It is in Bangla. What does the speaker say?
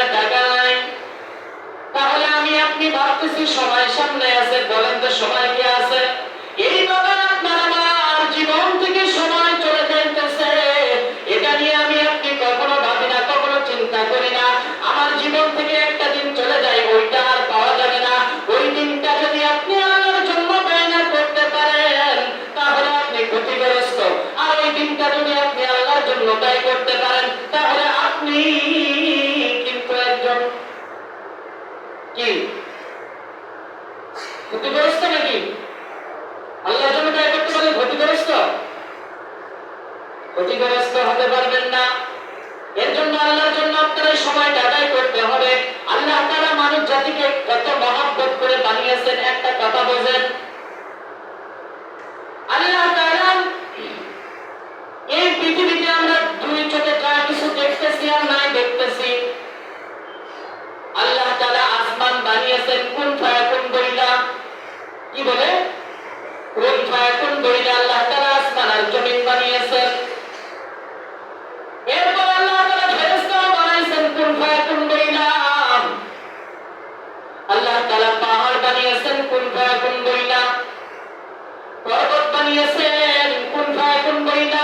পকেটে টাকা নাই, তাহলে আমি আপনি ভাবতেছি সময় সামনে আছে। বলেন তো সময় কি আছে? এইভাবে আপনার আমার জীবন থেকে সময় চলে যাইতেছে, এটা নিয়ে আমি আপনি কখনো ভাবি না, কখনো চিন্তা করি না। আমার জীবন থেকে একটা দিন চলে যায়, ওইটা আর পাওয়া যাবে না। ওই দিনটা যদি আপনি আল্লাহর জন্য ব্যয় না করতে পারেন তাহলে আপনি ক্ষতিগ্রস্ত, আর ওই দিনটা যদি আপনি আল্লাহর জন্য ব্যয় করতে পারেন তাহলে আপনি কিন্তু একজন কি ক্ষতিগ্রস্ত নাকি? আল্লাহর জন্য ব্যয় করতে পারেন ক্ষতিগ্রস্ত? ক্ষতিগ্রস্ত হতে পারবেন না। এর জন্য আল্লাহর জন্য আপনার এই সময়টা আদায় করতে হবে। আল্লাহ তাআলা মানব জাতিকে কত মহব্বত করে বানিয়েছেন, একটা কথা বোঝেন। আল্লাহ তাআলা এই পৃথিবীতে আমরা দুই চোখে যা কিছু দেখতেছি আর নাই দেখতেছি, আল্লাহ তাআলা আসমান বানিয়েছেন কুন ফায়াকুন বইলা। কি বলে? কুন ফায়াকুন বইলা আল্লাহ তাআলা আসমান আর জমিন বানিয়েছেন। এরপর আল্লাহ তাআলা ফেরেশতা বানাইছেন কুন ফায়াকুন বইলা। আল্লাহ তাআলা পাহাড় বানিয়েছেন কুন ফায়াকুন বইলা, পর্বত বানিয়েছেন কুন ফায়াকুন বইলা।